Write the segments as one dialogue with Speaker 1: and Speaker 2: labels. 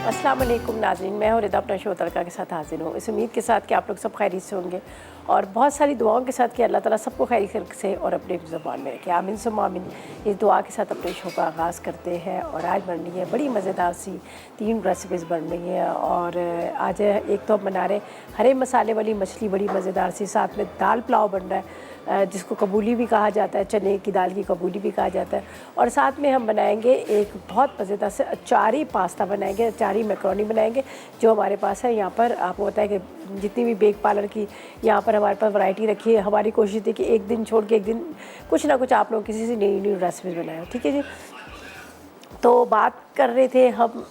Speaker 1: अस्सलाम वालेकुम नाज़रीन, मैं हूँ रिदा अपना शो तड़का के साथ हाजिर हूँ। इस उम्मीद के साथ कि आप लोग सब खैरियत से होंगे और बहुत सारी दुआओं के साथ कि अल्लाह ताला सबको खैरियत से और अपने ज़ुबान में रखे। आमीन सुम्मा आमीन। इस दुआ के साथ अपने शो का आगाज़ करते हैं और आज बन रही है बड़ी मज़ेदार सी 3 रेसिपीज़ बन रही हैं। और आज एक तो हम बना रहे हरे मसाले वाली मछली, बड़ी मज़ेदार सी, साथ में दाल पुलाव बन रहा है जिसको कबूली भी कहा जाता है, चने की दाल की कबूली भी कहा जाता है। और साथ में हम बनाएंगे एक बहुत मज़ेदार से अचारी पास्ता बनाएंगे, अचारी मैक्रोनी बनाएंगे जो हमारे पास है। यहाँ पर आपको पता है कि जितनी भी बेक पार्लर की यहाँ पर हमारे पास वैरायटी रखी है, हमारी कोशिश थी कि एक दिन छोड़ के एक दिन कुछ ना कुछ आप लोग किसी से नई नई रेसिपीज़ बनाएं। ठीक है जी। तो बात कर रहे थे हम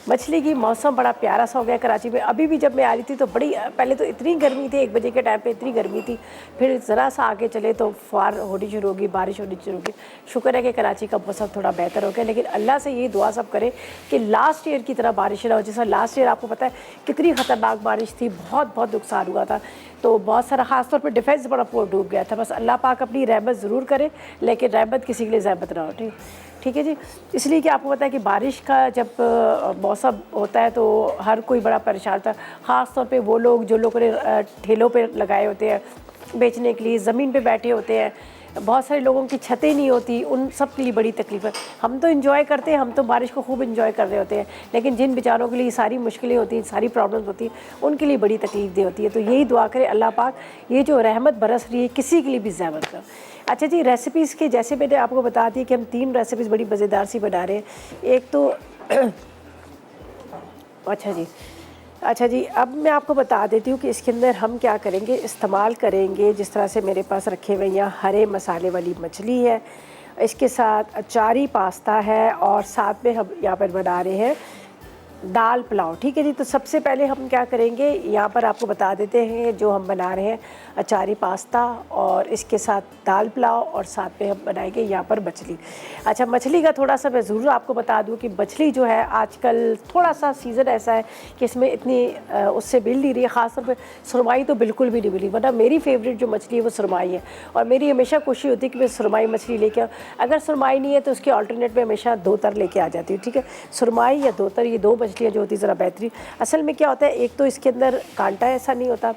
Speaker 1: मछली की मौसम बड़ा प्यारा सा हो गया कराची में। अभी भी जब मैं आ रही थी तो बड़ी, पहले तो इतनी गर्मी थी, 1 बजे के टाइम पे इतनी गर्मी थी, फिर ज़रा सा आगे चले तो फुहार होनी शुरू होगी, बारिश होनी शुरू होगी। शुक्र है कि कराची का मौसम थोड़ा बेहतर हो गया, लेकिन अल्लाह से ये दुआ सब करें कि लास्ट ईयर की तरह बारिश ना हो। जैसा लास्ट ईयर आपको पता है कितनी ख़तरनाक बारिश थी, बहुत नुकसान हुआ था। तो बहुत सारा ख़ासतौर पर डिफेंस बड़ा डूब गया था। बस अल्लाह पाक अपनी रहमत ज़रूर करे, लेकिन रहमत किसी के लिए ज़हमत ना हो। ठीक है जी। इसलिए कि आपको पता है कि बारिश का जब मौसम होता है तो हर कोई बड़ा परेशान था। ख़ास तौर पे वो लोग जो लोगों ने ठेलों पे लगाए होते हैं बेचने के लिए, ज़मीन पे बैठे होते हैं, बहुत सारे लोगों की छतें नहीं होती, उन सब के लिए बड़ी तकलीफ़ है। हम तो इन्जॉय करते हैं, हम तो बारिश को खूब इन्जॉय कर रहे होते हैं, लेकिन जिन बेचारों के लिए सारी मुश्किलें होती हैं, सारी प्रॉब्लम्स होती हैं, उनके लिए बड़ी तकलीफ होती है। तो यही दुआ करें अल्लाह पाक ये जो रहमत बरस रही है किसी के लिए भी ज़हमत कर। अच्छा जी, रेसिपीज़ के जैसे मैंने आपको बता दी कि हम 3 रेसिपीज़ बड़ी मज़ेदार सी बना रहे हैं। एक तो अच्छा जी, अब मैं आपको बता देती हूँ कि इसके अंदर हम क्या करेंगे, इस्तेमाल करेंगे। जिस तरह से मेरे पास रखे हुए यहाँ हरे मसाले वाली मछली है, इसके साथ अचारी पास्ता है और साथ में हम यहाँ पर बना रहे हैं दाल पुलाव। ठीक है जी। तो सबसे पहले हम क्या करेंगे, यहाँ पर आपको बता देते हैं जो हम बना रहे हैं अचारी पास्ता और इसके साथ दाल पुलाव और साथ में हम बनाएंगे यहाँ पर मछली। अच्छा, मछली का थोड़ा सा मैं ज़रूर आपको बता दूँ कि मछली जो है आजकल थोड़ा सा सीज़न ऐसा है कि इसमें इतनी उससे मिल नहीं रही है। ख़ासतौर पर सुरमाई तो बिल्कुल भी नहीं मिली, वरना मेरी फेवरेट जो मछली है वो सुरमाई है और मेरी हमेशा कोशिश होती है कि मैं सुरमाई मछली लेके आऊँ। अगर सुरमाई नहीं है तो उसके ऑल्टरनेट में हमेशा दोतर लेके आ जाती हूँ। ठीक है, सुरमाई या दोतर, ये 2 मछलियाँ जो होती है ज़रा बेहतरीन। असल में क्या होता है, एक तो इसके अंदर कांटा ऐसा नहीं होता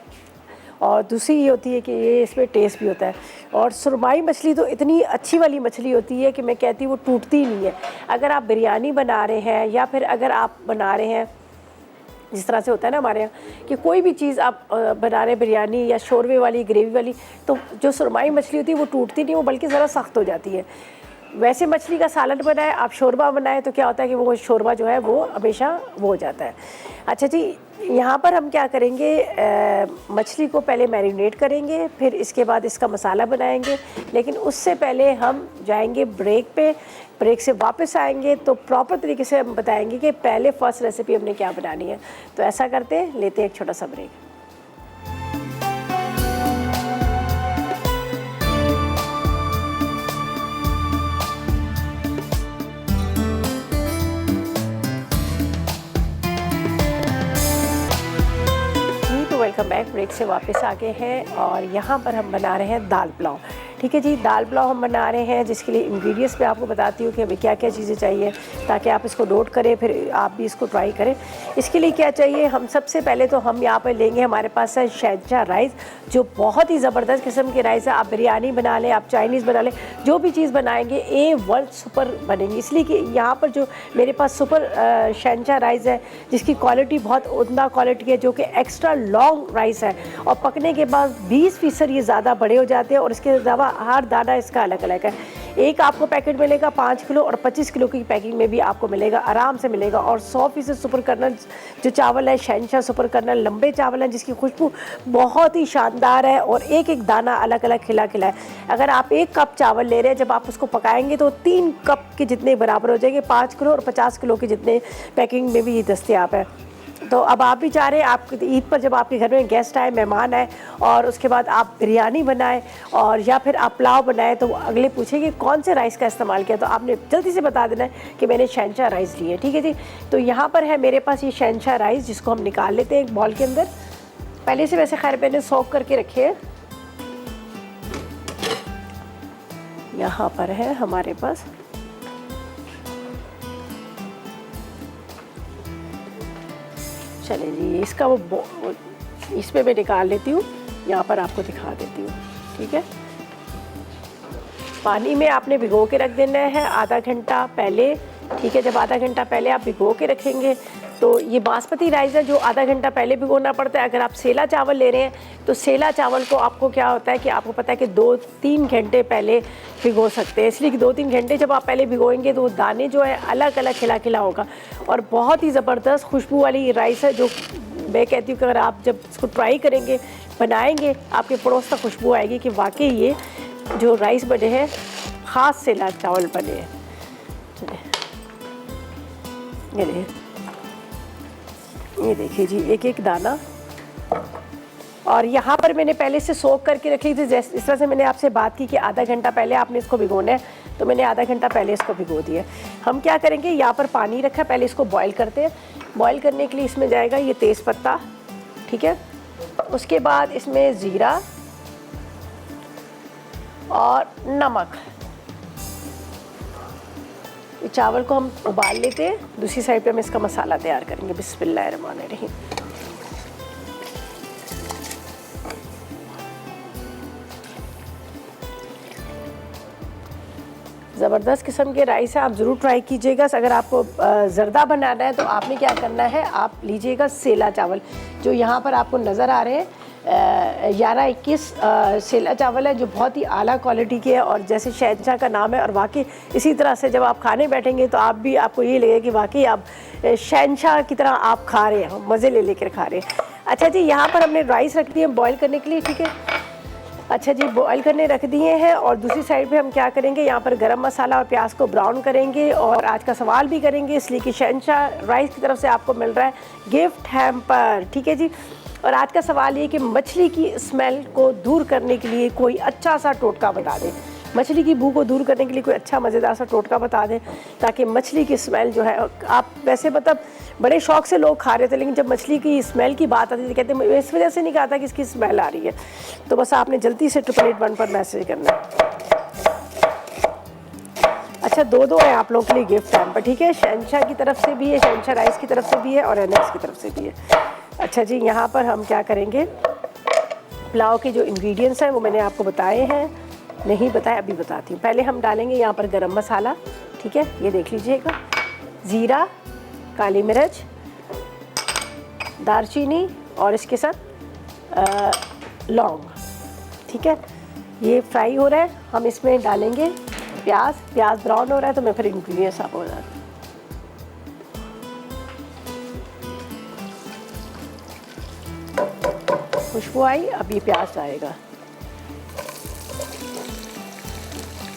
Speaker 1: और दूसरी ये होती है कि ये इसमें टेस्ट भी होता है। और सुरमाई मछली तो इतनी अच्छी वाली मछली होती है कि मैं कहती हूँ वो टूटती नहीं है। अगर आप बिरयानी बना रहे हैं या फिर अगर आप बना रहे हैं, जिस तरह से होता है ना हमारे यहाँ कि कोई भी चीज़ आप बना रहे हैं, बिरयानी या शोरबे वाली, ग्रेवी वाली, तो जो सुरमाई मछली होती है वो टूटती नहीं, वो बल्कि ज़रा सख्त हो जाती है। वैसे मछली का सालन बनाए, आप शोरबा बनाए तो क्या होता है कि वो शोरबा जो है वो हमेशा वो हो जाता है। अच्छा जी, यहाँ पर हम क्या करेंगे, मछली को पहले मैरिनेट करेंगे, फिर इसके बाद इसका मसाला बनाएंगे। लेकिन उससे पहले हम जाएंगे ब्रेक पे, ब्रेक से वापस आएंगे तो प्रॉपर तरीके से हम बताएंगे कि पहले फर्स्ट रेसिपी हमने क्या बनानी है। तो ऐसा करते हैं, लेते हैं एक छोटा सा ब्रेक। Welcome back. ब्रेक से वापस आ गए हैं और यहाँ पर हम बना रहे हैं दाल पुलाव। ठीक है जी, दाल पुलाव हम बना रहे हैं जिसके लिए इंग्रेडिएंट्स मैं आपको बताती हूँ कि हमें क्या क्या चीज़ें चाहिए ताकि आप इसको नोट करें, फिर आप भी इसको ट्राई करें। इसके लिए क्या चाहिए, हम सबसे पहले तो हम यहाँ पर लेंगे, हमारे पास है शहंशाह राइस, जो बहुत ही ज़बरदस्त किस्म की राइस है। आप बिरयानी बना लें, आप चाइनीज़ बना लें, जो भी चीज़ बनाएंगे A1 सुपर बनेंगी। इसलिए कि यहाँ पर जो मेरे पास सुपर शहंशाह राइस है जिसकी क्वालिटी बहुत उम्दा क्वालिटी है, जो कि एक्स्ट्रा लॉन्ग राइस है और पकने के बाद 20% ये ज़्यादा बड़े हो जाते हैं और इसके अलावा हर दाना इसका अलग अलग है। एक आपको पैकेट मिलेगा 5 किलो और 25 किलो की पैकिंग में भी आपको मिलेगा, आराम से मिलेगा। और 100% सुपर कर्नल जो चावल है, शहंशाह सुपर कर्नल लंबे चावल हैं जिसकी खुशबू बहुत ही शानदार है और एक एक दाना अलग अलग खिला खिला है। अगर आप 1 कप चावल ले रहे हैं, जब आप उसको पकाएंगे तो 3 कप के जितने बराबर हो जाएंगे। 5 किलो और 50 किलो के जितने पैकिंग में भी ये दस्तियाब है। तो अब आप भी चाह रहे हैं आप ईद पर जब आपके घर में गेस्ट आए, मेहमान आए और उसके बाद आप बिरयानी बनाएं और या फिर आप पुलाव बनाएं, तो अगले पूछेंगे कौन से राइस का इस्तेमाल किया, तो आपने जल्दी से बता देना है कि मैंने शहंशाह राइस लिए। ठीक है जी। तो यहाँ पर है मेरे पास ये शहंशाह राइस, जिसको हम निकाल लेते हैं एक बॉल के अंदर। पहले से वैसे खैर मैंने सोक करके रखे हैं। यहाँ पर है हमारे पास चले जी, इसका वो इसमें मैं निकाल लेती हूँ, यहाँ पर आपको दिखा देती हूँ। ठीक है, पानी में आपने भिगो के रख देना है आधा घंटा पहले। ठीक है, जब आधा घंटा पहले आप भिगो के रखेंगे तो ये बासमती राइस है जो आधा घंटा पहले भिगोना पड़ता है। अगर आप सेला चावल ले रहे हैं तो सेला चावल को आपको क्या होता है कि आपको पता है कि 2-3 घंटे पहले भिगो सकते हैं, इसलिए कि 2-3 घंटे जब आप पहले भिगोएंगे तो दाने जो है अलग अलग खिला खिला होगा और बहुत ही ज़बरदस्त खुशबू वाली राइस है, जो मैं कहती हूँ कि अगर आप जब इसको ट्राई करेंगे, बनाएंगे, आपके पड़ोस तक खुशबू आएगी कि वाकई ये जो राइस बने हैं ख़ास सेला चावल बने हैं। ये देखिए जी, एक एक दाना। और यहाँ पर मैंने पहले से सोक करके रख ली थी, जैसे इस तरह से मैंने आपसे बात की कि आधा घंटा पहले आपने इसको भिगोना है, तो मैंने आधा घंटा पहले इसको भिगो दिया। हम क्या करेंगे, यहाँ पर पानी रखा है, पहले इसको बॉईल करते हैं। बॉईल करने के लिए इसमें जाएगा ये तेज़पत्ता, ठीक है, उसके बाद इसमें ज़ीरा और नमक। चावल को हम उबाल लेते हैं, दूसरी साइड पे हम इसका मसाला तैयार करेंगे। बिस्मिल्लाहिर्रहमानिर्रहीम। ज़बरदस्त किस्म के राइस है, आप ज़रूर ट्राई कीजिएगा। अगर आपको ज़र्दा बनाना है तो आपने क्या करना है, आप लीजिएगा सेला चावल, जो यहाँ पर आपको नज़र आ रहे हैं 11-21 सेला चावल है, जो बहुत ही आला क्वालिटी के है और जैसे शहंशाह का नाम है। और वाकई इसी तरह से जब आप खाने बैठेंगे तो आपको ये लगेगा कि वाकई आप शहंशाह की तरह आप खा रहे हैं, मज़े ले लेकर खा रहे हैं। अच्छा जी, यहाँ पर हमने राइस रख दिए बॉईल करने के लिए, ठीक है। अच्छा जी, बॉईल करने रख दिए हैं और दूसरी साइड पे हम क्या करेंगे, यहाँ पर गरम मसाला और प्याज को ब्राउन करेंगे और आज का सवाल भी करेंगे, इसलिए कि शहंशाह राइस की तरफ से आपको मिल रहा है गिफ्ट हैम्पर, ठीक है जी। और आज का सवाल ये कि मछली की स्मेल को दूर करने के लिए कोई अच्छा सा टोटका बता दें, मछली की बू को दूर करने के लिए कोई अच्छा मज़ेदार सा टोटका बता दें, ताकि मछली की स्मेल जो है, आप वैसे मतलब बड़े शौक से लोग खा रहे थे, लेकिन जब मछली की स्मेल की बात आती थी कहते हैं इस वजह से नहीं कहा था कि इसकी स्मेल आ रही है। तो बस आपने जल्दी से 888 पर मैसेज करना है। अच्छा, दो है आप लोगों के लिए गिफ्ट हैम्पर, ठीक है, शहंशाह की तरफ से भी है, शहंशाह राइस की तरफ से भी है और एनेक्स की तरफ से भी है। अच्छा जी, यहाँ पर हम क्या करेंगे, पुलाव के जो इंग्रेडिएंट्स हैं वो मैंने आपको बताए हैं, नहीं बताए अभी बताती हूँ। पहले हम डालेंगे यहाँ पर गरम मसाला, ठीक है, ये देख लीजिएगा, ज़ीरा, काली मिर्च, दालचीनी और इसके साथ लौंग, ठीक है। ये फ्राई हो रहा है, हम इसमें डालेंगे प्याज ब्राउन हो रहा है तो मैं फिर इंग्रेडिएंट्स आपको बता दूँ। खुशबू आई, अब ये प्याज आएगा।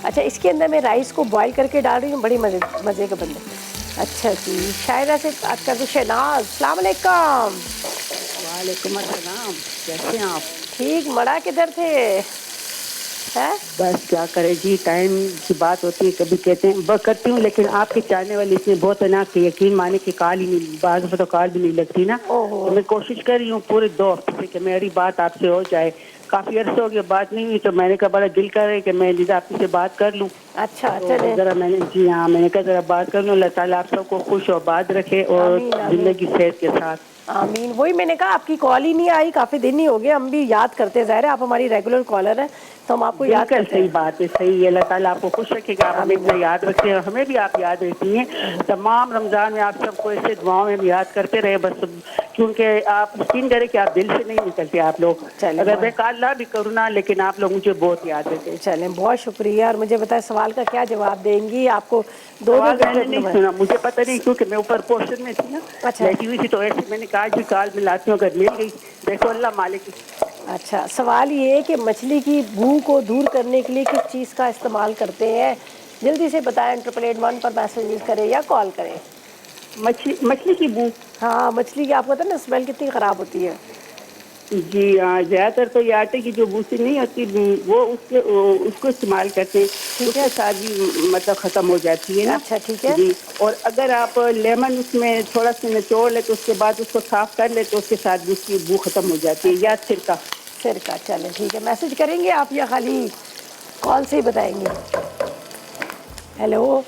Speaker 1: अच्छा, इसके अंदर मैं राइस को बॉईल करके डाल रही हूँ, बड़ी मज़े का बंदा। अच्छा जी, शायरा से बात कर दूँ, शहनाज, अस्सलाम वालेकुम।
Speaker 2: वालेकुम अस्सलाम, कैसे हैं आप?
Speaker 1: ठीक, मड़ा किधर थे हैं?
Speaker 2: बस क्या करें जी, टाइम की बात होती है, कभी कहते हैं बस करती हूँ, लेकिन आपके चाहने वाले इतने बहुत है ना कि यकीन माने कि कॉल ही नहीं, बाज़ तो कॉल भी नहीं लगती ना। तो मैं कोशिश कर रही हूँ पूरे 2 हफ्ते से कि मेरी बात आपसे हो जाए। काफ़ी अर्से हो गया बात नहीं हुई, तो मैंने कहा बड़ा दिल कर रहा है कि मैं लीजा आपसे बात कर लूँ।
Speaker 1: अच्छा,
Speaker 2: तो ज़रा मैंने जी हाँ, मैंने कहा ज़रा बात कर लूँ। अल्लाह ताला आप सबको खुश और बात रखे और ज़िंदगी सेहत के साथ।
Speaker 1: आमीन। वही मैंने कहा आपकी कॉल ही नहीं आई, काफ़ी दिन ही हो गए, हम भी याद करते हैं, ज़ाहिर है आप हमारी रेगुलर कॉलर हैं तो हम आपको याद करते हैं।
Speaker 2: सही बात है, सही है। अल्लाह ताला आपको खुश रखेगा, आप हमें इतना याद रखते हैं, हमें भी आप याद रहती हैं। तमाम रमज़ान में आप सबको ऐसे दुआओं में याद करते रहे बस, क्योंकि आप यकीन करें कि आप दिल से नहीं निकलते आप लोग। अगर मैं कॉल ना भी करूँ ना, लेकिन आप लोग मुझे बहुत याद रहते हैं।
Speaker 1: चलें, बहुत शुक्रिया। और मुझे बताए सवाल का क्या जवाब देंगी, आपको 2
Speaker 2: मैंने नहीं सुना, मुझे पता नहीं, क्योंकि मैं ऊपर पोस्टर में थी ना, बैठी हुई थी, तो ऐसे मैंने कहा जी कॉल मिलाती हूँ, अगर मिल गई देखो अल्लाह मालिक।
Speaker 1: अच्छा, सवाल ये है कि मछली की बू को दूर करने के लिए किस चीज़ का इस्तेमाल करते हैं, जल्दी से बताएं। 888 पर मैसेज करें या कॉल करें।
Speaker 2: मछली की बू?
Speaker 1: हाँ, मछली की आपको पता है ना स्मेल कितनी ख़राब होती है।
Speaker 2: जी हाँ, ज़्यादातर तो ये आटे की जो भूसी नहीं होती वो उसको इस्तेमाल करते हैं, उसके साथ भी मतलब ख़त्म हो जाती है ना।
Speaker 1: अच्छा, ठीक है
Speaker 2: जी। और अगर आप लेमन उसमें थोड़ा सा निचोड़ ले तो उसके बाद उसको साफ़ कर ले तो उसके साथ भी उसकी बू ख़त्म हो जाती है। या सिरका?
Speaker 1: चलें ठीक है। मैसेज करेंगे आप या खाली कॉल से ही बताएंगे? हेलो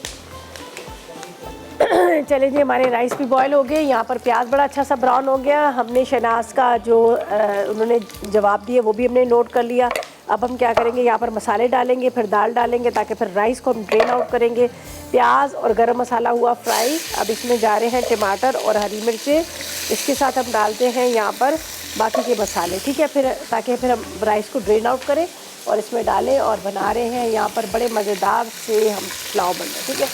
Speaker 1: चले जी, हमारे राइस भी बॉयल हो गए। यहाँ पर प्याज बड़ा अच्छा सा ब्राउन हो गया। हमने शहनाज का जो उन्होंने जवाब दिए वो भी हमने नोट कर लिया। अब हम क्या करेंगे, यहाँ पर मसाले डालेंगे, फिर दाल डालेंगे, ताकि फिर राइस को हम ड्रेन आउट करेंगे। प्याज और गरम मसाला हुआ फ्राई। अब इसमें जा रहे हैं टमाटर और हरी मिर्चें। इसके साथ हम डालते हैं यहाँ पर बाकी के मसाले, ठीक है, फिर ताकि फिर हम राइस को ड्रेन आउट करें और इसमें डालें और बना रहे हैं यहाँ पर बड़े मज़ेदार से हम पुलाव बन रहे हैं, ठीक है।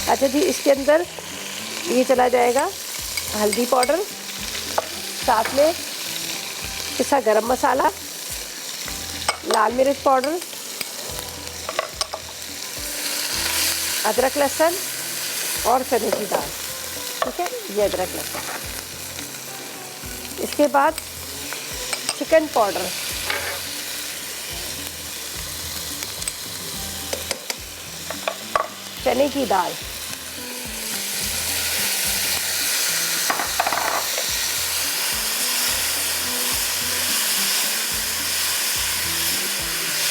Speaker 1: अच्छा जी, इसके अंदर ये चला जाएगा हल्दी पाउडर, साथ में पिसा गरम मसाला, लाल मिर्च पाउडर, अदरक लहसुन और चने की दाल, ठीक है, ये अदरक लहसुन। इसके बाद चिकन पाउडर, चने की दाल,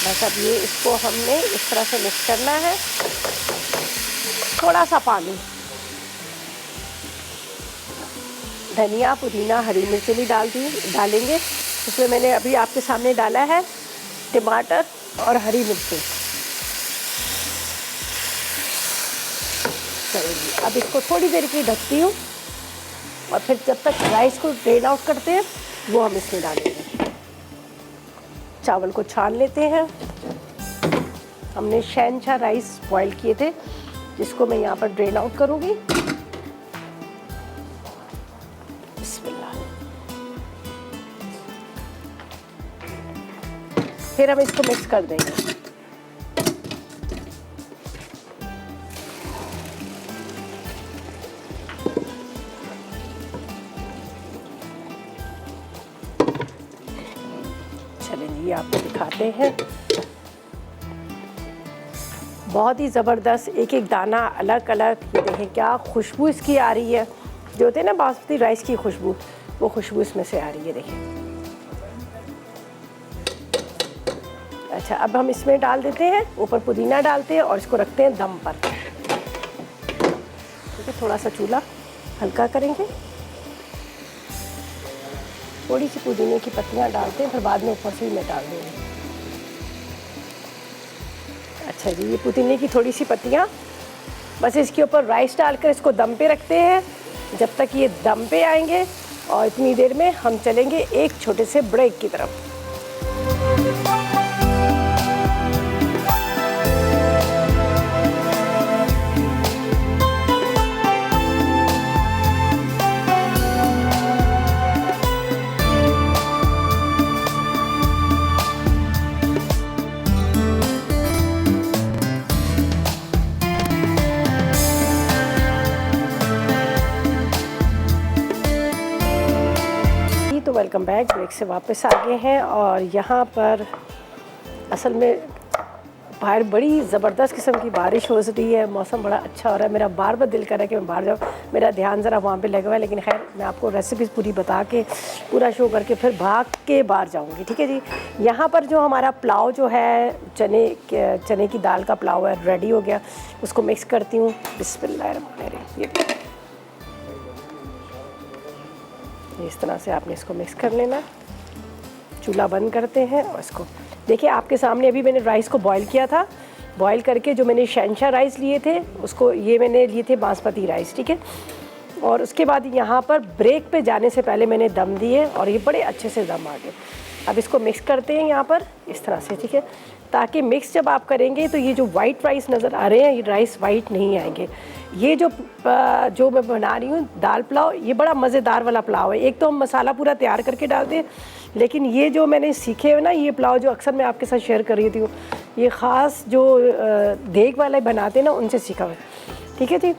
Speaker 1: बस अब ये इसको हमने इस तरह से मिक्स करना है। थोड़ा सा पानी, धनिया, पुदीना, हरी मिर्च भी डालेंगे। इसमें मैंने अभी आपके सामने डाला है टमाटर और हरी मिर्चें। चलिए अब इसको थोड़ी देर के लिए ढकती हूँ और फिर जब तक राइस को ड्रेन आउट करते हैं वो हम इसमें डालेंगे। चावल को छान लेते हैं। हमने शहनशाह राइस बॉईल किए थे, जिसको मैं यहाँ पर ड्रेन आउट करूँगी। बिस्मिल्लाह। फिर हम इसको मिक्स कर देंगे। चलिए आपको दिखाते हैं। बहुत ही ज़बरदस्त, एक एक दाना अलग अलग। ये देखें क्या खुशबू इसकी आ रही है, जो होते हैं ना बासमती राइस की खुशबू, वो खुशबू इसमें से आ रही है, देखें। अच्छा, अब हम इसमें डाल देते हैं, ऊपर पुदीना डालते हैं और इसको रखते हैं दम पर, ठीक है। थोड़ा सा चूल्हा हल्का करेंगे, थोड़ी सी पुदीने की पत्तियां डालते हैं, फिर बाद में ऊपर से ही मैं डाल दूँगी। अच्छा जी, ये पुदीने की थोड़ी सी पत्तियां, बस इसके ऊपर राइस डालकर इसको दम पे रखते हैं जब तक ये दम पे आएंगे। और इतनी देर में हम चलेंगे एक छोटे से ब्रेक की तरफ। तो वेलकम बैक, ब्रेक से वापस आ गए हैं। और यहाँ पर असल में बाहर बड़ी ज़बरदस्त किस्म की बारिश हो रही है, मौसम बड़ा अच्छा हो रहा है। मेरा बार बार दिल कर रहा है कि मैं बाहर जाऊँ, मेरा ध्यान ज़रा वहाँ पे लगा हुआ है, लेकिन खैर मैं आपको रेसिपीज़ पूरी बता के पूरा शो करके फिर भाग के बाहर जाऊँगी, ठीक है जी। यहाँ पर जो हमारा पुलाव जो है, चने की दाल का पुलाव है, रेडी हो गया। उसको मिक्स करती हूँ। बिस्मिल्लाहिर्रहमानिर्रहीम। ये इस तरह से आपने इसको मिक्स कर लेना। चूल्हा बंद करते हैं और इसको देखिए, आपके सामने अभी मैंने राइस को बॉईल किया था। बॉईल करके जो मैंने शहनशाह राइस लिए थे, उसको ये मैंने लिए थे बासमती राइस, ठीक है। और उसके बाद यहाँ पर ब्रेक पे जाने से पहले मैंने दम दिए और ये बड़े अच्छे से दम आ गए। अब इसको मिक्स करते हैं यहाँ पर इस तरह से, ठीक है, ताकि मिक्स जब आप करेंगे तो ये जो वाइट राइस नज़र आ रहे हैं, ये राइस वाइट नहीं आएंगे। ये जो मैं बना रही हूँ दाल पुलाव, ये बड़ा मज़ेदार वाला पुलाव है। एक तो हम मसाला पूरा तैयार करके डालते हैं, लेकिन ये जो मैंने सीखे हुए ना, ये पुलाव जो अक्सर मैं आपके साथ शेयर कर रही थी, ये ख़ास जो देग वाले बनाते हैं ना, उनसे सीखा हुआ है, ठीक है जी।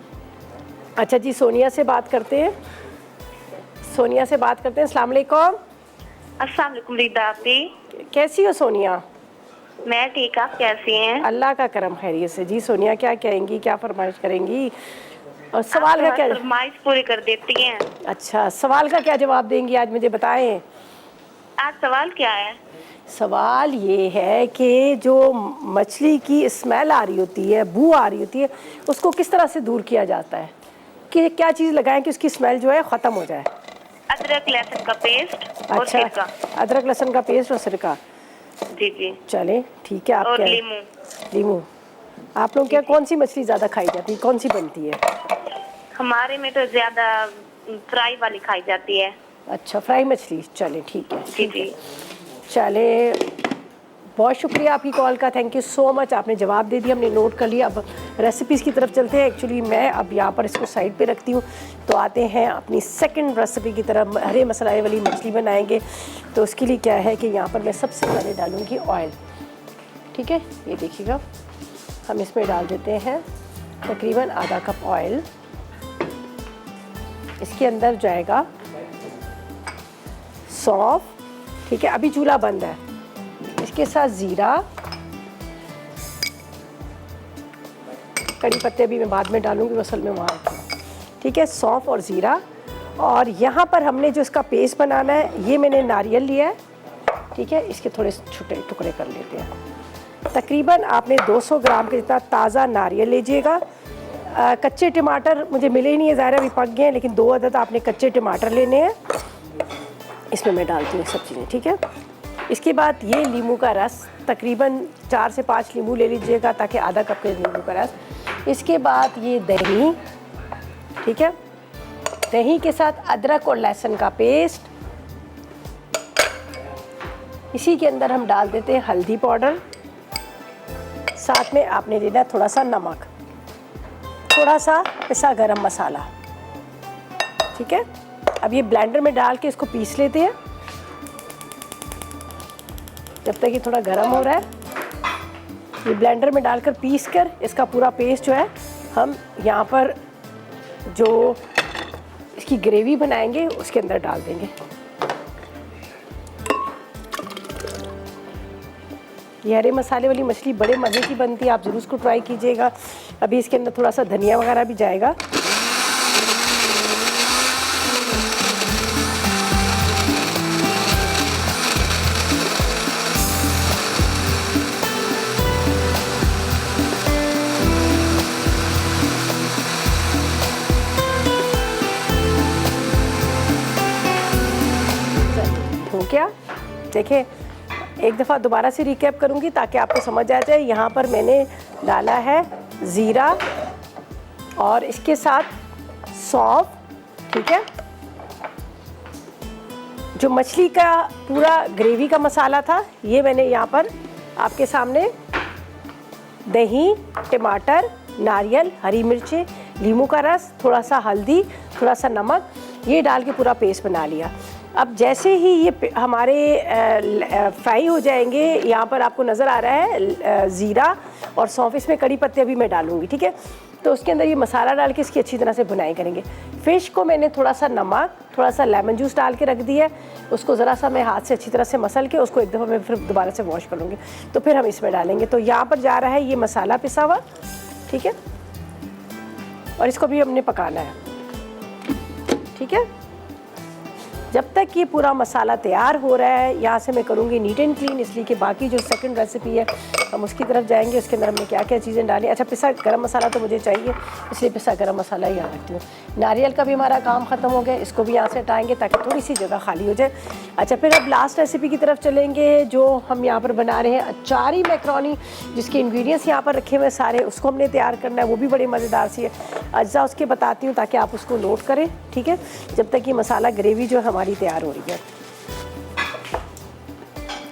Speaker 1: अच्छा जी, सोनिया से बात करते हैं। अस्सलाम वालेकुम।
Speaker 3: अस्सलाम वालेकुम रिदा आपी,
Speaker 1: कैसी हो सोनिया?
Speaker 3: मैं ठीक, आप कैसी हैं?
Speaker 1: अल्लाह का करम खैरियत से। जी सोनिया, क्या कहेंगी, क्या फरमाइश करेंगी? और सवाल का क्या
Speaker 3: फरमाइश पूरी कर देती हैं?
Speaker 1: अच्छा, सवाल का क्या जवाब देंगी आज, मुझे बताएं।
Speaker 3: आज सवाल क्या है?
Speaker 1: सवाल ये है कि जो मछली की स्मेल आ रही होती है, बू आ रही होती है, उसको किस तरह से दूर किया जाता है? इसकी क्या चीज़ लगाएं कि उसकी स्मेल जो है ख़त्म हो जाए?
Speaker 3: अदरक लहसुन का पेस्ट और
Speaker 1: अच्छा,
Speaker 3: सिरका।
Speaker 1: अदरक लहसुन का पेस्ट और सिरका।
Speaker 3: जी जी।
Speaker 1: चले ठीक है। आप
Speaker 3: और
Speaker 1: क्या?
Speaker 3: लीमू।
Speaker 1: लीमू। आप लोग क्या कौन सी मछली ज़्यादा खाई जाती है, कौन सी बनती है?
Speaker 3: हमारे में तो ज्यादा फ्राई वाली खाई जाती है।
Speaker 1: अच्छा, फ्राई मछली। चले ठीक है,
Speaker 3: जी
Speaker 1: ठीक है।
Speaker 3: जी।
Speaker 1: चले, बहुत शुक्रिया आपकी कॉल का, थैंक यू सो मच। आपने जवाब दे दिया, हमने नोट कर लिया। अब रेसिपीज़ की तरफ चलते हैं। एक्चुअली मैं अब यहाँ पर इसको साइड पे रखती हूँ, तो आते हैं अपनी सेकंड रेसिपी की तरफ। हरे मसाले वाली मछली बनाएंगे। तो उसके लिए क्या है कि यहाँ पर मैं सबसे पहले डालूँगी ऑयल। ठीक है, ये देखिएगा, हम इसमें डाल देते हैं तकरीबन आधा कप ऑयल। इसके अंदर जाएगा सौंफ। ठीक है, अभी चूल्हा बंद है। इसके साथ ज़ीरा, कड़ी पत्ते भी मैं बाद में डालूंगी, असल में वहाँ रखूँ। ठीक है, सौंफ और ज़ीरा। और यहाँ पर हमने जो इसका पेस्ट बनाना है, ये मैंने नारियल लिया है। ठीक है, इसके थोड़े छोटे टुकड़े कर लेते हैं। तकरीबन आपने 200 ग्राम के जितना ताज़ा नारियल लीजिएगा। कच्चे टमाटर मुझे मिले ही नहीं है, ज़ाहिर अभी पक गए हैं, लेकिन 2 अदद आपने कच्चे टमाटर लेने हैं। इसमें मैं डालती हूँ सब चीज़ें। ठीक है, इसके बाद ये नींबू का रस, तकरीबन 4 से 5 नींबू ले लीजिएगा, ताकि आधा कप के नींबू का रस। इसके बाद ये दही। ठीक है, दही के साथ अदरक और लहसुन का पेस्ट। इसी के अंदर हम डाल देते हैं हल्दी पाउडर। साथ में आपने लेना थोड़ा सा नमक, थोड़ा सा पिसा गरम मसाला। ठीक है, अब ये ब्लेंडर में डाल के इसको पीस लेते हैं जब तक ये थोड़ा गर्म हो रहा है। ये ब्लेंडर में डालकर पीस कर इसका पूरा पेस्ट जो है हम यहाँ पर जो इसकी ग्रेवी बनाएंगे उसके अंदर डाल देंगे। ये हरे मसाले वाली मछली बड़े मज़े की बनती है, आप ज़रूर इसको ट्राई कीजिएगा। अभी इसके अंदर थोड़ा सा धनिया वगैरह भी जाएगा। हो गया, देखिए एक दफ़ा दोबारा से रिकैप करूंगी ताकि आपको समझ आ जाए। यहाँ पर मैंने डाला है ज़ीरा और इसके साथ सौंफ। ठीक है, जो मछली का पूरा ग्रेवी का मसाला था ये मैंने यहाँ पर आपके सामने दही, टमाटर, नारियल, हरी मिर्चें, नींबू का रस, थोड़ा सा हल्दी, थोड़ा सा नमक, ये डाल के पूरा पेस्ट बना लिया। अब जैसे ही ये हमारे फ्राई हो जाएंगे, यहाँ पर आपको नज़र आ रहा है ज़ीरा और सौंफ, इसमें कड़ी पत्ते अभी मैं डालूंगी। ठीक है, तो उसके अंदर ये मसाला डाल के इसकी अच्छी तरह से भुनाई करेंगे। फ़िश को मैंने थोड़ा सा नमक, थोड़ा सा लेमन जूस डाल के रख दिया। उसको ज़रा सा मैं हाथ से अच्छी तरह से मसल के उसको एक दफ़ा मैं फिर दोबारा से वॉश कर लूँगी, तो फिर हम इसमें डालेंगे। तो यहाँ पर जा रहा है ये मसाला पिसा हुआ। ठीक है, और इसको भी हमने पकाना है। ठीक है, जब तक ये पूरा मसाला तैयार हो रहा है, यहाँ से मैं करूँगी नीट एंड क्लीन, इसलिए कि बाकी जो सेकंड रेसिपी है हम उसकी तरफ जाएंगे। उसके अंदर हमने क्या क्या चीज़ें डाली। अच्छा, पिसा गरम मसाला तो मुझे चाहिए, इसलिए पिसा गरम मसाला यहाँ रखती हूँ। नारियल का भी हमारा काम ख़त्म हो गया, इसको भी यहाँ से हटाएंगे ताकि थोड़ी सी जगह खाली हो जाए। अच्छा, फिर अब लास्ट रेसिपी की तरफ चलेंगे जो हम यहाँ पर बना रहे हैं अचारी मैक्रोनी, जिसके इंग्रेडिएंट्स यहाँ पर रखे हुए सारे, उसको हमने तैयार करना है। वो भी बड़ी मज़ेदार सी है। अज्जा उसके बताती हूँ ताकि आप उसको नोट करें। ठीक है, जब तक ये मसाला ग्रेवी जो हमारी तैयार हो रही है।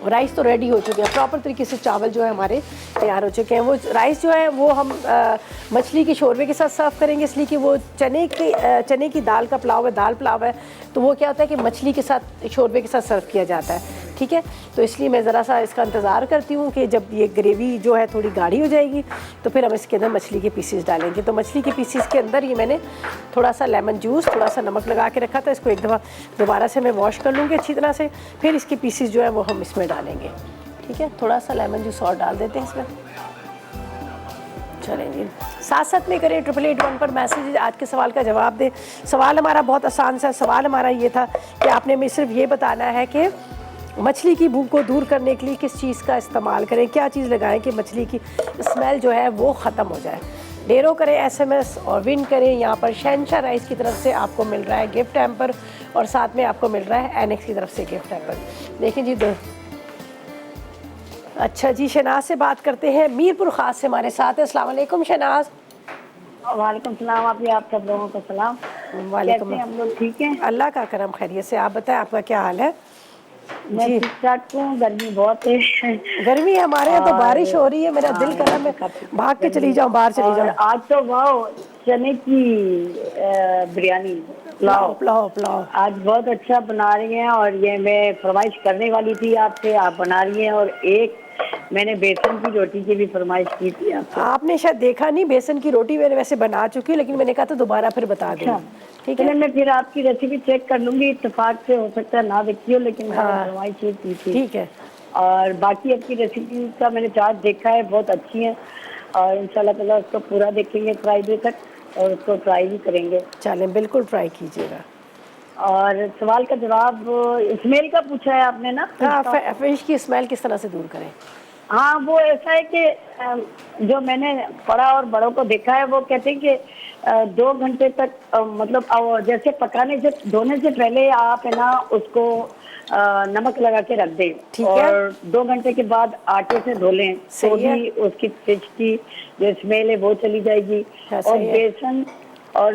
Speaker 1: राइस तो रेडी हो चुके हैं, प्रॉपर तरीके से चावल जो है हमारे तैयार हो चुके हैं। वो राइस जो है वो हम मछली के शोरबे के साथ सर्व करेंगे, इसलिए कि वो चने की दाल का पुलाव है, दाल पुलाव है। तो वो क्या होता है कि मछली के साथ शोरबे के साथ सर्व किया जाता है। ठीक है, तो इसलिए मैं ज़रा सा इसका इंतज़ार करती हूँ कि जब ये ग्रेवी जो है थोड़ी गाढ़ी हो जाएगी तो फिर हम इसके अंदर मछली के पीसेस डालेंगे। तो मछली के पीसेस के अंदर ये मैंने थोड़ा सा लेमन जूस, थोड़ा सा नमक लगा के रखा था। इसको एक दफ़ा दोबारा से मैं वॉश कर लूँगी अच्छी तरह से, फिर इसके पीसेस जो है वो हम इसमें डालेंगे। ठीक है, थोड़ा सा लेमन जूस और डाल देते हैं इसमें। चलेंगे, साथ साथ में करें 8881 पर मैसेज, आज के सवाल का जवाब दें। सवाल हमारा बहुत आसान सा सवाल हमारा ये था कि आपने में सिर्फ ये बताना है कि मछली की भूख को दूर करने के लिए किस चीज़ का इस्तेमाल करें, क्या चीज़ लगाएं कि मछली की स्मेल जो है वो ख़त्म हो जाए। डेरो करें SMS और विन करें। यहाँ पर शहनशाह राइस की तरफ से आपको मिल रहा है गिफ्ट हैम्पर और साथ में आपको मिल रहा है एनेक्स की तरफ से गिफ्ट हैम्पर। देखिए जी अच्छा जी, शहनाज से बात करते हैं, मीरपुर खास से हमारे साथ है। अस्सलाम वालेकुम शहनाज।
Speaker 4: वालेकुम सलाम। आप सब लोगों को सलाम।
Speaker 1: वालेकुम।
Speaker 4: कैसे हम लोग ठीक हैं?
Speaker 1: अल्लाह का करम खैरियत से। आप बताएं आपका क्या हाल है?
Speaker 4: मैं ठीक ठाक हूँ। गर्मी बहुत है।
Speaker 1: गर्मी है हमारे यहाँ तो बारिश हो रही है। मेरा दिल कर रहा है मैं भाग के चली जाऊँ, बाहर चली जाऊँ।
Speaker 4: आज तो वाह, चने की बिरयानी
Speaker 1: पुलाव पुलाव पुलाव
Speaker 4: आज बहुत अच्छा बना रही हैं और ये मैं फरमाइश करने वाली थी आपसे, आप बना रही हैं। और एक मैंने बेसन की रोटी की भी फरमाइश की थी आपसे।
Speaker 1: आपने शायद देखा नहीं, बेसन की रोटी मैंने वैसे बना चुकी हूँ, लेकिन मैंने कहा था दोबारा फिर बता दूँ। ठीक है,
Speaker 4: मैं फिर आपकी रेसिपी चेक कर लूंगी। इत्तेफाक से हो सकता है ना देखी हो, लेकिन मैंने फरमाइश की थी।
Speaker 1: ठीक है।
Speaker 4: और बाकी आपकी रेसिपी का मैंने चार्ट देखा है, बहुत अच्छी है और इंशाल्लाह ताला उसको पूरा देखेंगे फ्राइडे तक और उसको ट्राई भी करेंगे।
Speaker 1: चलें, बिल्कुल ट्राई कीजिएगा।
Speaker 4: और सवाल का जवाब स्मेल का पूछा है आपने ना?
Speaker 1: हाँ, फिश की स्मेल किस तरह से दूर करें?
Speaker 4: हाँ, वो ऐसा है कि जो मैंने पढ़ा और बड़ों को देखा है, वो कहते हैं कि 2 घंटे तक मतलब जैसे पकाने से धोने से पहले आप है ना उसको नमक लगा के रख दें और 2 घंटे के बाद आटे से धो लें तो भी उसकी फिश की जो स्मेल है वो चली जाएगी। और बेसन और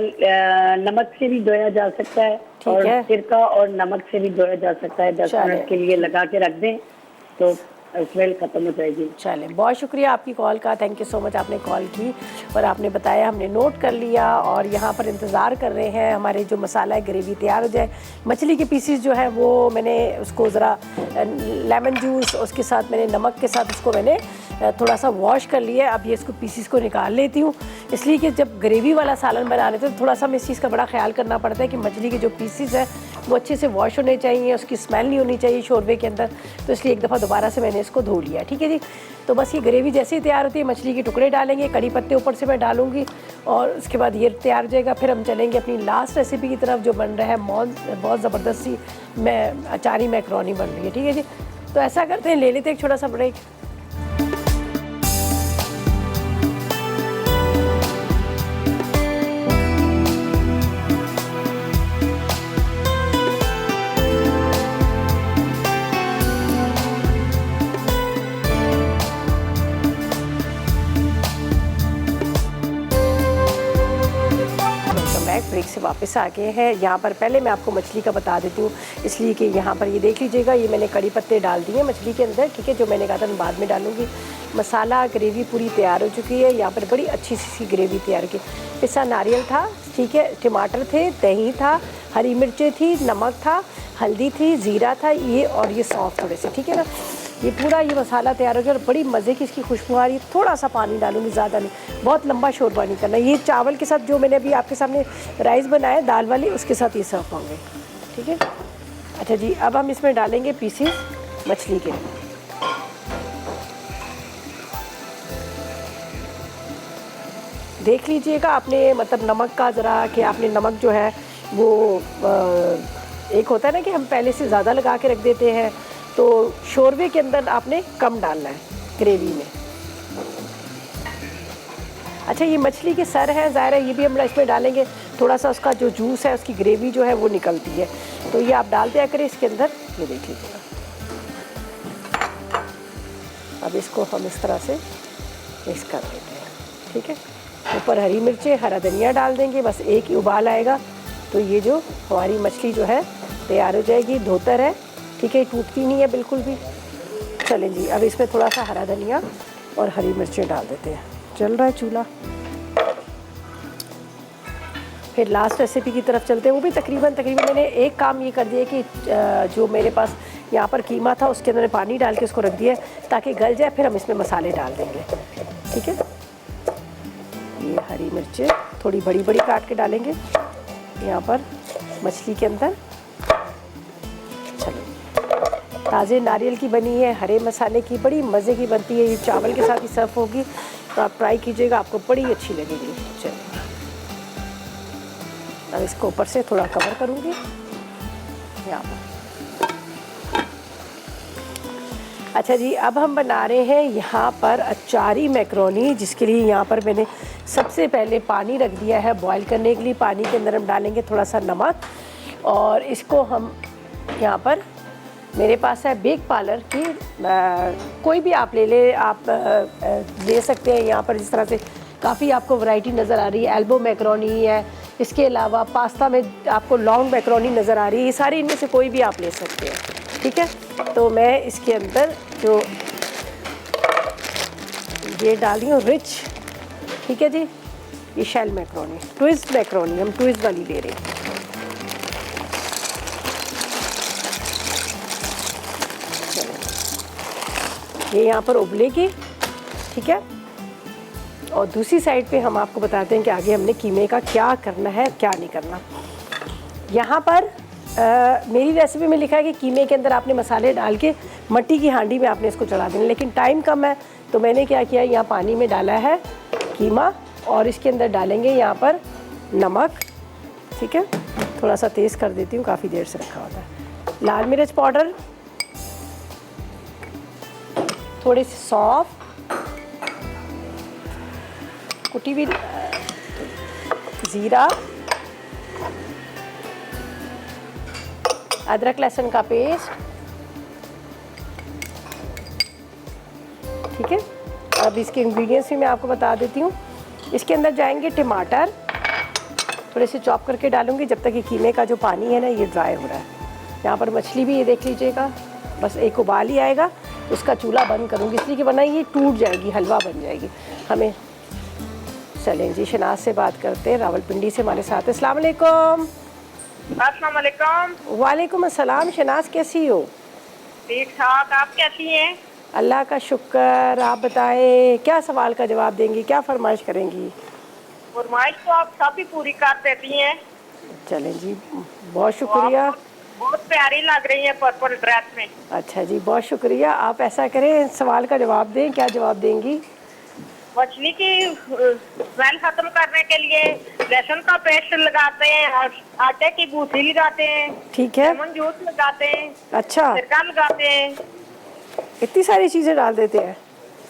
Speaker 4: नमक से भी धोया जा सकता है और सिरका और नमक से भी धोया जा सकता है। 10 मिनट के लिए लगा के रख दें तो स्मेल खत्म हो जाएगी।
Speaker 1: चलें, बहुत शुक्रिया आपकी कॉल का। थैंक यू सो मच, आपने कॉल की और आपने बताया, हमने नोट कर लिया और यहाँ पर इंतज़ार कर रहे हैं हमारे जो मसाला है ग्रेवी तैयार हो जाए। मछली के पीसीस जो है वो मैंने उसको ज़रा लेमन जूस उसके साथ मैंने नमक के साथ उसको मैंने थोड़ा सा वॉश कर लिया है। अब ये इसको पीसीस को निकाल लेती हूँ, इसलिए कि जब ग्रेवी वाला सालन बना रहे थे तो थोड़ा सा हमें इस चीज़ का बड़ा ख्याल करना पड़ता है कि मछली के जो पीसीस है वो अच्छे से वॉश होने चाहिए, उसकी स्मेल नहीं होनी चाहिए शोरबे के अंदर। तो इसलिए एक दफ़ा दोबारा से मैंने इसको धो लिया। ठीक है जी, तो बस ये ग्रेवी जैसे ही तैयार होती है मछली के टुकड़े डालेंगे, कड़ी पत्ते ऊपर से मैं डालूंगी और उसके बाद ये तैयार हो जाएगा। फिर हम चलेंगे अपनी लास्ट रेसिपी की तरफ जो बन रहा है बहुत ज़बरदस्त सी अचारी मैकरोनी बन रही है। ठीक है जी, तो ऐसा करते हैं, ले लेते हैं एक छोटा सा ब्रेक। ब्रेक से वापस आ गए हैं। यहाँ पर पहले मैं आपको मछली का बता देती हूँ, इसलिए कि यहाँ पर ये देख लीजिएगा, ये मैंने कड़ी पत्ते डाल दिए मछली के अंदर। ठीक है, जो मैंने कहा था मैं बाद में डालूंगी। मसाला ग्रेवी पूरी तैयार हो चुकी है। यहाँ पर बड़ी अच्छी सी ग्रेवी तैयार की। पिसा नारियल था, ठीक है, टमाटर थे, दही था, हरी मिर्चें थी, नमक था, हल्दी थी, ज़ीरा था ये, और ये सौंफ थोड़े से। ठीक है ना, ये पूरा ये मसाला तैयार हो गया और बड़ी मज़े की इसकी खुशबू आ रही है। थोड़ा सा पानी डालूंगी, ज़्यादा नहीं, बहुत लंबा शोरबा नहीं करना। ये चावल के साथ जो मैंने अभी आपके सामने राइस बनाए दाल वाली, उसके साथ ये सर्व होंगे। ठीक है, अच्छा जी, अब हम इसमें डालेंगे पीसीस मछली के। देख लीजिएगा आपने मतलब नमक का ज़रा कि आपने नमक जो है वो एक होता है ना कि हम पहले से ज़्यादा लगा के रख देते हैं, तो शोरबे के अंदर आपने कम डालना है ग्रेवी में। अच्छा, ये मछली के सर हैं, ज़ाहिर है ये भी हम इसमें डालेंगे। थोड़ा सा उसका जो जूस है, उसकी ग्रेवी जो है वो निकलती है, तो ये आप डाल दिया करें इसके अंदर। ये देख लीजिएगा, अब इसको हम इस तरह से मिक्स कर देते हैं। ठीक है, ऊपर हरी मिर्चें, हरा धनिया डाल देंगे। बस एक ही उबाल आएगा तो ये जो हमारी मछली जो है तैयार हो जाएगी। धोतर है, ठीक है, टूटती नहीं है बिल्कुल भी। चलें जी, अब इसमें थोड़ा सा हरा धनिया और हरी मिर्चें डाल देते हैं। चल रहा है चूल्हा। फिर लास्ट रेसिपी की तरफ चलते हैं। वो भी तकरीबन मैंने एक काम ये कर दिया कि जो मेरे पास यहाँ पर कीमा था उसके अंदर पानी डाल के उसको रख दिया ताकि गल जाए, फिर हम इसमें मसाले डाल देंगे। ठीक है, ये हरी मिर्चें थोड़ी बड़ी बड़ी काट के डालेंगे यहाँ पर मछली के अंदर। चलो, ताज़े नारियल की बनी है, हरे मसाले की, बड़ी मज़े की बनती है। ये चावल के साथ ही सर्व होगी, तो आप ट्राई कीजिएगा, आपको बड़ी अच्छी लगेगी। चलिए, अब इसको ऊपर से थोड़ा कवर करूँगी यहाँ पर। अच्छा जी, अब हम बना रहे हैं यहाँ पर अचारी मैकरोनी, जिसके लिए यहाँ पर मैंने सबसे पहले पानी रख दिया है बॉईल करने के लिए। पानी के अंदर हम डालेंगे थोड़ा सा नमक और इसको हम यहाँ पर, मेरे पास है बेक पार्लर की, कोई भी आप ले ले, आप ले सकते हैं। यहाँ पर इस तरह से काफ़ी आपको वैरायटी नज़र आ रही है। एल्बो मैक्रोनी है, इसके अलावा पास्ता में आपको लॉन्ग मैक्रोनी नज़र आ रही है। ये सारी इनमें से कोई भी आप ले सकते हैं, ठीक है। तो मैं इसके अंदर जो ये डाली हूँ रिच, ठीक है जी, ये शेल मैक्रोनी, ट्विस्ट मैक्रोनी, हम ट्विस्ट वाली ले रहे हैं। ये यहाँ पर उबलेगी, ठीक है। और दूसरी साइड पे हम आपको बताते हैं कि आगे हमने कीमे का क्या करना है, क्या नहीं करना। यहाँ पर मेरी रेसिपी में लिखा है कि कीमे के अंदर आपने मसाले डाल के मट्टी की हांडी में आपने इसको चढ़ा देना, लेकिन टाइम कम है तो मैंने क्या किया, यहाँ पानी में डाला है कीमा और इसके अंदर डालेंगे यहाँ पर नमक, ठीक है। थोड़ा सा तेज़ कर देती हूँ, काफ़ी देर से रखा होता है। लाल मिर्च पाउडर, थोड़ी सी सौंफ, कुटी हुई ज़ीरा, अदरक लहसुन का पेस्ट, ठीक है। अब इसके इंग्रेडिएंट्स भी मैं आपको बता देती हूँ। इसके अंदर जाएंगे टमाटर, थोड़े से चॉप करके डालूंगी जब तक ये कीमे का जो पानी है ना ये ड्राई हो रहा है। यहाँ पर मछली भी ये देख लीजिएगा, बस एक उबाल ही आएगा, उसका चूल्हा बंद करूँगी इसलिए कि वरना ये टूट जाएगी, हलवा बन जाएगी हमें। चलें जी, शनाज से बात करते हैं, रावलपिंडी से हमारे साथ। अस्सलाम वालेकुम।
Speaker 3: अस्सलाम वालेकुम।
Speaker 1: वालेकुम अस्सलाम। शनाज कैसी हो?
Speaker 3: ठीक ठाक, आप कैसी हैं?
Speaker 1: अल्लाह का शुक्र। आप बताएं क्या सवाल का जवाब देंगी, क्या फरमाइश करेंगी?
Speaker 3: फरमाइश तो आप सभी पूरी कर देती हैं।
Speaker 1: चलें जी, बहुत शुक्रिया।
Speaker 3: बहुत प्यारी लग रही है पर्पल ड्रेस में।
Speaker 1: अच्छा जी, बहुत शुक्रिया। आप ऐसा करें, सवाल का जवाब दें, क्या जवाब देंगी?
Speaker 3: मछली की स्मेल खत्म करने के लिए लहसुन का पेस्ट लगाते हैं, आटे की भूसी लगाते हैं,
Speaker 1: ठीक है,
Speaker 3: लेमन जूस लगाते हैं,
Speaker 1: अच्छा,
Speaker 3: सिरका लगाते हैं,
Speaker 1: इतनी सारी चीजें डाल देते हैं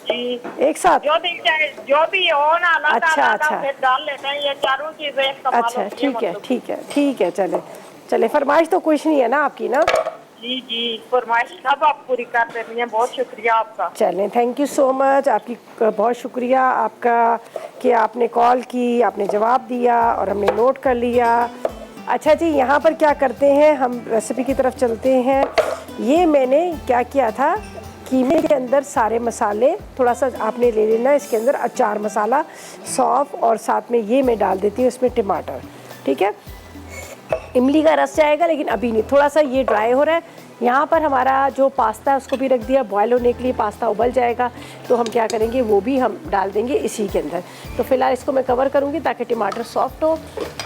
Speaker 3: जी
Speaker 1: एक साथ?
Speaker 3: जो भी हो ना, अल्लाह
Speaker 1: अच्छा,
Speaker 3: ताला
Speaker 1: अच्छा।
Speaker 3: फिर डाल लेते हैं। ये चारों चीजें इस्तेमाल
Speaker 1: अच्छा,
Speaker 3: होती हैं,
Speaker 1: ठीक है,
Speaker 3: मतलब।
Speaker 1: ठीक है, ठीक है। चले चले, फरमाइश तो कुछ नहीं है ना आपकी ना?
Speaker 3: जी जी, फरमाइश सब आप पूरी कर देती हैं। बहुत शुक्रिया आपका।
Speaker 1: चलें, थैंक यू सो मच, आपकी बहुत शुक्रिया आपका कि आपने कॉल की, आपने जवाब दिया और हमने नोट कर लिया। अच्छा जी, यहाँ पर क्या करते हैं, हम रेसिपी की तरफ चलते हैं। ये मैंने क्या किया था, कीमे के अंदर सारे मसाले थोड़ा सा आपने ले लेना, इसके अंदर अचार मसाला, सौंफ और साथ में ये मैं डाल देती हूँ इसमें टमाटर, ठीक है। इमली का रस जाएगा लेकिन अभी नहीं, थोड़ा सा ये ड्राई हो रहा है। यहाँ पर हमारा जो पास्ता है उसको भी रख दिया बॉयल होने के लिए, पास्ता उबल जाएगा तो हम क्या करेंगे, वो भी हम डाल देंगे इसी के अंदर। तो फिलहाल इसको मैं कवर करूँगी ताकि टमाटर सॉफ्ट हो।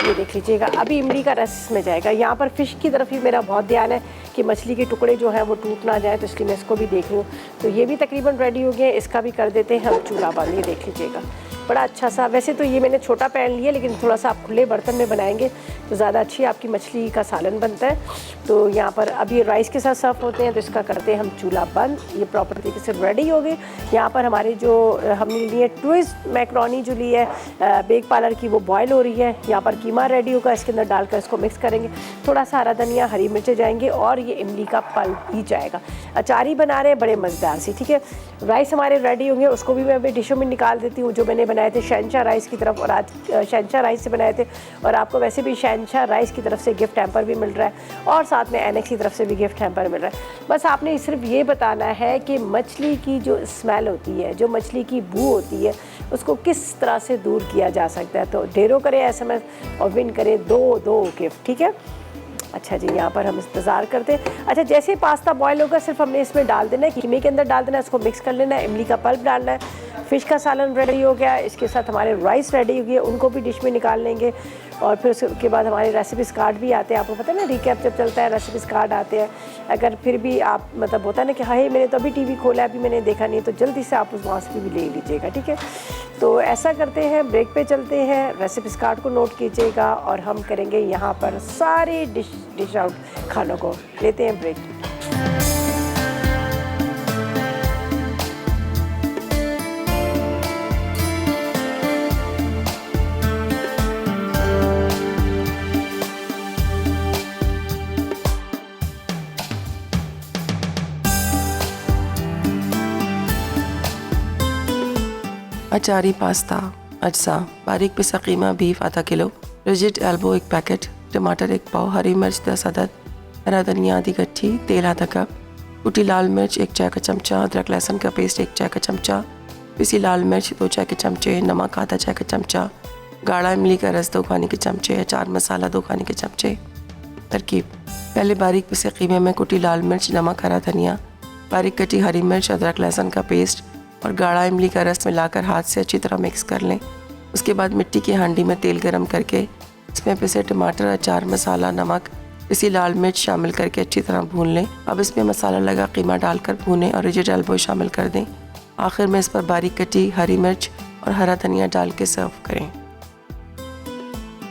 Speaker 1: ये देख लीजिएगा, अभी इमली का रस इसमें जाएगा। यहाँ पर फ़िश की तरफ ही मेरा बहुत ध्यान है कि मछली के टुकड़े जो हैं वो टूट ना जाए, तो इसलिए मैं इसको भी देख लूँ। तो ये भी तकरीबन रेडी हो गया, इसका भी कर देते हैं हम चूल्हा बंद। ये देख लीजिएगा, बड़ा अच्छा सा, वैसे तो ये मैंने छोटा पैन लिया लेकिन थोड़ा सा आप खुले बर्तन में बनाएंगे तो ज़्यादा अच्छी आपकी मछली का सालन बनता है। तो यहाँ पर अभी राइस के साथ सर्व होते हैं, तो इसका करते हैं हम चूल्हा बंद। ये प्रॉपर तरीके से रेडी हो गई। यहाँ पर हमारे जो हमने ली है ट्विस्ट मैक्रोनी जो ली है बेक पार्लर की, वो बॉयल हो रही है। यहाँ पर कीमा रेडी होगा, इसके अंदर डालकर इसको मिक्स करेंगे। थोड़ा सा हरा धनिया, हरी मिर्चें जाएंगे और ये इमली का पल्प ही जाएगा। अचारी बना रहे हैं बड़े मज़ेदार सी, ठीक है। राइस हमारे रेडी होंगे, उसको भी मैं अभी डिशों में निकाल देती हूँ। जो मैंने बनाए थे शहनशाह राइस की तरफ, और आज शहनशाह राइस से बनाए थे, और आपको वैसे भी शहनशाह राइस की तरफ से गिफ्ट हैम्पर भी मिल रहा है और साथ में एनेक्स की तरफ से भी गिफ्ट हैम्पर मिल रहा है। बस आपने सिर्फ ये बताना है कि मछली की जो स्मेल होती है, जो मछली की बू होती है, उसको किस तरह से दूर किया जा सकता है। तो ढेरों करें SMS और विन करें 2 गिफ्ट, ठीक है। अच्छा जी, यहाँ पर हम इंतज़ार करते हैं। अच्छा, जैसे ही पास्ता बॉयल होगा सिर्फ हमने इसमें डाल देना है, कीमे के अंदर डाल देना है, इसको मिक्स कर लेना है, इमली का पल्प डालना है, फ़िश का सालन रेडी हो गया, इसके साथ हमारे राइस रेडी हो गए, उनको भी डिश में निकाल लेंगे। और फिर उसके बाद हमारे रेसिपीज़ कार्ड भी आते हैं, आपको पता है ना, रिकैप जब चलता है रेसिपीज़ कार्ड आते हैं। अगर फिर भी आप मतलब होता है ना कि हाँ मैंने तो अभी TV खोला है, अभी मैंने देखा नहीं, तो जल्दी से आप उस वहाँ से भी ले लीजिएगा, ठीक है। तो ऐसा करते हैं, ब्रेक पे चलते हैं, रेसिपीज़ कार्ड को नोट कीजिएगा और हम करेंगे यहाँ पर सारे डिश आउट खानों को। लेते हैं ब्रेक।
Speaker 5: अचारी पास्ता अज्जा, बारीक पिसा कीमा बीफ आधा किलो, रिजिड एल्बो 1 पैकेट, टमाटर 1 पाव, हरी मिर्च 10 अदद, हरा धनिया आधी गट्ठी, तेल आधा कप, कुटी लाल मिर्च 1 चाय का चमचा, अदरक लहसुन का पेस्ट 1 चाय का चमचा, पिसी लाल मिर्च 2 चाय के चमचे, नमक आधा चाय का चमचा, गाढ़ा इमली का रस 2 खाने के चमचे, अचार मसाला 2 खाने के चमचे। तरकीब: पहले बारीक पिसे कीमे में कुटी लाल मिर्च, नमक, हरा धनिया, बारीक कटी हरी मिर्च, अदरक लहसुन का पेस्ट और गाढ़ा इमली का रस मिलाकर हाथ से अच्छी तरह मिक्स कर लें। उसके बाद मिट्टी की हांडी में तेल गरम करके इसमें पिसे टमाटर, अचार मसाला, नमक, पिसी लाल मिर्च शामिल करके अच्छी तरह भून लें। अब इसमें मसाला लगा कीमा डालकर भूनें और रिजिड एल्बो शामिल कर दें। आखिर में इस पर बारीक कटी हरी मिर्च और हरा धनिया डाल के सर्व करें।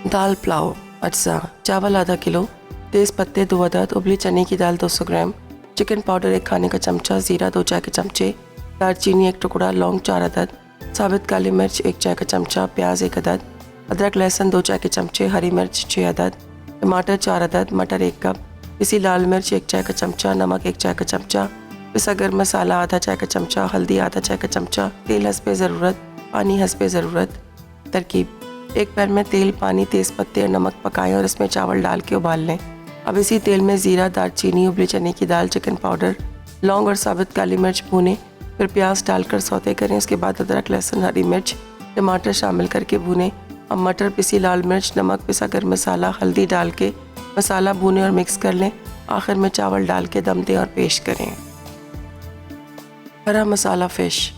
Speaker 5: दाल पुलाव अज्जा, चावल आधा किलो, तेज़ पत्ते 2 अदद, उबली चने की दाल 200 ग्राम, चिकन पाउडर 1 खाने का चमचा, ज़ीरा 2 चाय के चमचे, दालचीनी 1 टुकड़ा, लौंग 4 अदद, साबित काली मिर्च 1 चाय का चमचा, प्याज 1 अदद, अदरक लहसुन 2 चाय के चमचे, हरी मिर्च 6 अदद, टमाटर 4 अदद, मटर 1 कप, पिसी लाल मिर्च 1 चाय का चमचा, नमक 1 चाय का चमचा, पिसा गर्म मसाला आधा चाय का चमचा, हल्दी आधा चाय का चमचा, तेल हस्बे ज़रूरत, पानी हस्बे ज़रूरत। तरकीब: एक पैन में तेल, पानी, तेज़ पत्ते और नमक पकाएं और इसमें चावल डाल के उबाल लें। अब इसी तेल में ज़ीरा, दालचीनी, उबली चने की दाल, चिकन पाउडर, लौंग और साबित काली मिर्च भूनें। फिर प्याज डालकर सौते करें। उसके बाद अदरक, लहसुन, हरी मिर्च, टमाटर शामिल करके भूनें। अब मटर, पिसी लाल मिर्च, नमक, पिसा गर्म मसाला, हल्दी डाल के मसाला भूनें और मिक्स कर लें। आखिर में चावल डाल के दम दें और पेश करें। हरा मसाला फ़िश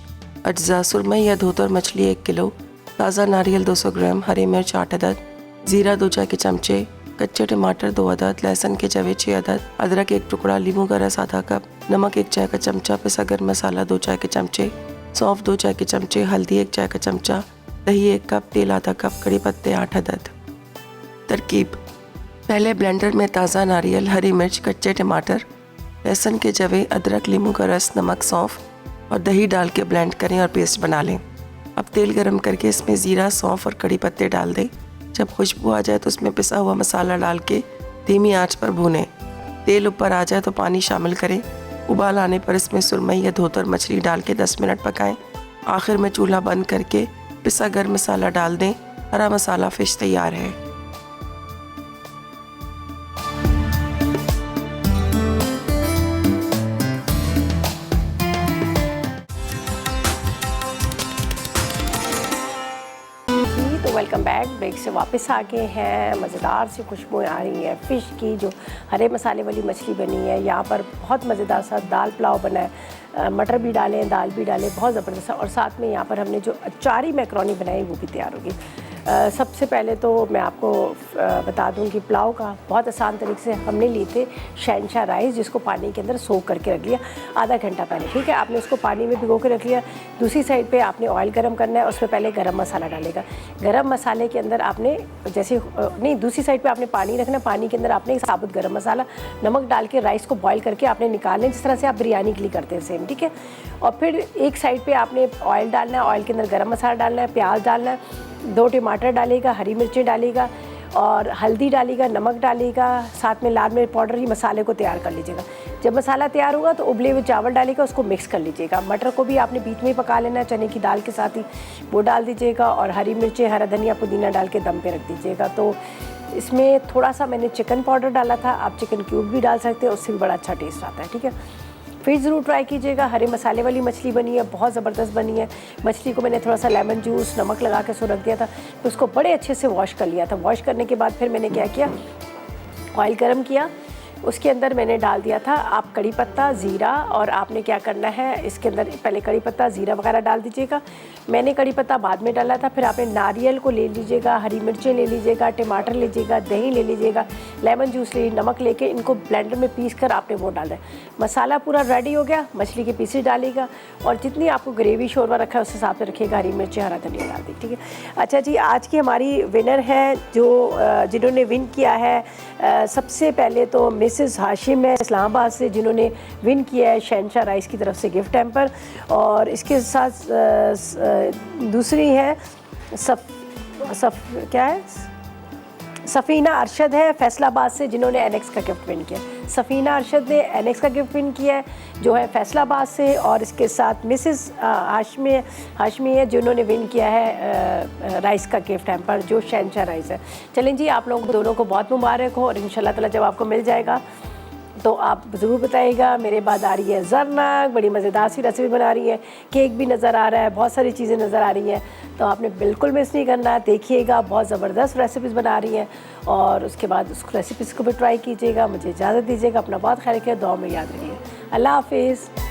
Speaker 5: अज्जा, सुरमई या धोतर मछली 1 किलो, ताज़ा नारियल 200 ग्राम, हरी मिर्च 8 अदद, ज़ीरा 2 चाय के चमचे, कच्चे टमाटर 2 अदद, लहसुन के जवे 6 अदद, अदरक 1 टुकड़ा, नींबू का रस आधा कप, नमक 1 चाय का चमचा, पिसा गर्म मसाला 2 चाय के चमचे, सौंफ 2 चाय के चमचे, हल्दी 1 चाय का चमचा, दही 1 कप, तेल आधा कप, कड़ी पत्ते 8 अदद। तरकीब: पहले ब्लेंडर में ताज़ा नारियल, हरी मिर्च, कच्चे टमाटर, लहसुन के जवे, अदरक, नींबू का रस, नमक, सौंफ और दही डाल के ब्लेंड करें और पेस्ट बना लें। अब तेल गरम करके इसमें ज़ीरा, सौंफ और कड़ी पत्ते डाल दें। जब खुशबू आ जाए तो उसमें पिसा हुआ मसाला डाल के धीमी आंच पर भूनें। तेल ऊपर आ जाए तो पानी शामिल करें। उबाल आने पर इसमें सुरमई या धोतर मछली डाल के 10 मिनट पकाएं। आखिर में चूल्हा बंद करके पिसा गर्म मसाला डाल दें। हरा मसाला फ़िश तैयार है।
Speaker 1: Welcome back. ब्रेक से वापस आ गए हैं। मज़ेदार सी खुशबुएं आ रही हैं फ़िश की, जो हरे मसाले वाली मछली बनी है। यहाँ पर बहुत मज़ेदार सा दाल पुलाव बना है, मटर भी डाले हैं, दाल भी डाले, बहुत ज़बरदस्त। और साथ में यहाँ पर हमने जो अचारी मैक्रोनी बनाई वो भी तैयार होगी। सबसे पहले तो मैं आपको बता दूं कि पुलाव का बहुत आसान तरीके से हमने लिए थे शहनशाह राइस, जिसको पानी के अंदर सोक करके रख लिया आधा घंटा पहले। ठीक है, आपने उसको पानी में भिगो के रख लिया। दूसरी साइड पे आपने ऑयल गरम करना है, उसमें पहले गरम मसाला डालेगा। गरम मसाले के अंदर आपने जैसे नहीं, दूसरी साइड पे आपने पानी रखना। पानी के अंदर आपने साबुत गरम मसाला, नमक डाल के राइस को बॉयल करके आपने निकालना, जिस तरह से आप बिरयानी के लिए करते हैं सेम। ठीक है, और फिर एक साइड पर आपने ऑयल डालना है, ऑयल के अंदर गरम मसाला डालना है, प्याज डालना है, 2 टमाटर डालेगा, हरी मिर्चें डालेगा और हल्दी डालेगा, नमक डालेगा, साथ में लाल मिर्च पाउडर। ही मसाले को तैयार कर लीजिएगा। जब मसाला तैयार होगा तो उबले हुए चावल डालेगा, उसको मिक्स कर लीजिएगा। मटर को भी आपने बीच में ही पका लेना है, चने की दाल के साथ ही वो डाल दीजिएगा। और हरी मिर्चें, हरा धनिया, पुदीना डाल के दम पे रख दीजिएगा। तो इसमें थोड़ा सा मैंने चिकन पाउडर डाला था, आप चिकन क्यूब भी डाल सकते हैं, उससे भी बड़ा अच्छा टेस्ट आता है। ठीक है, फिर ज़रूर ट्राई कीजिएगा। हरे मसाले वाली मछली बनी है, बहुत ज़बरदस्त बनी है। मछली को मैंने थोड़ा सा लेमन जूस, नमक लगा के सो रख दिया था, तो उसको बड़े अच्छे से वॉश कर लिया था। वॉश करने के बाद फिर मैंने क्या किया, ऑयल गरम किया, उसके अंदर मैंने डाल दिया था आप कड़ी पत्ता, ज़ीरा। और आपने क्या करना है, इसके अंदर पहले कड़ी पत्ता, ज़ीरा वगैरह डाल दीजिएगा। मैंने कड़ी पत्ता बाद में डाला था। फिर आपने नारियल को ले लीजिएगा, हरी मिर्चें ले लीजिएगा, टमाटर लीजिएगा, दही ले लीजिएगा, लेमन जूस ले, नमक लेके इनको ब्लेंडर में पीस कर आपने वो डालना है। मसाला पूरा रेडी हो गया, मछली के पीसेस डालिएगा और जितनी आपको ग्रेवी शोरबा रखा है उस हिसाब से रखिएगा। हरी मिर्चें, हरा धनिया डाल दी। ठीक है, अच्छा जी, आज की हमारी विनर है जो जिन्होंने विन किया है, सबसे पहले तो मिसेस हाशिम है इस्लामाबाद से, जिन्होंने विन किया है शहनशाह राइस की तरफ से गिफ्ट हैम्पर। और इसके साथ दूसरी है क्या है, सफ़ीना अरशद है फैसलाबाद से, जिन्होंने एनेक्स का गिफ्ट विन किया। सफ़ीना अरशद ने एनेक्स का गिफ्ट विन किया है जो है फैसलाबाद से, और इसके साथ मिसेस हाशमी है जिन्होंने विन किया है राइस का गिफ्ट हैम्पर जो शहनशाह राइस है। चलें जी, आप लोगों को दोनों को बहुत मुबारक हो, और इंशाल्लाह ताला जब आपको मिल जाएगा तो आप ज़रूर बताइएगा। मेरे बाद आ रही है ज़रनक, बड़ी मज़ेदार सी रेसिपी बना रही है, केक भी नज़र आ रहा है, बहुत सारी चीज़ें नज़र आ रही हैं, तो आपने बिल्कुल मिस नहीं करना। देखिएगा, बहुत ज़बरदस्त रेसिपीज़ बना रही हैं, और उसके बाद उस रेसिपीज़ को भी ट्राई कीजिएगा। मुझे इजाज़त दीजिएगा, अपना बहुत ख्याल रखिए, दुआ में याद रखिए। अल्लाह हाफिज़।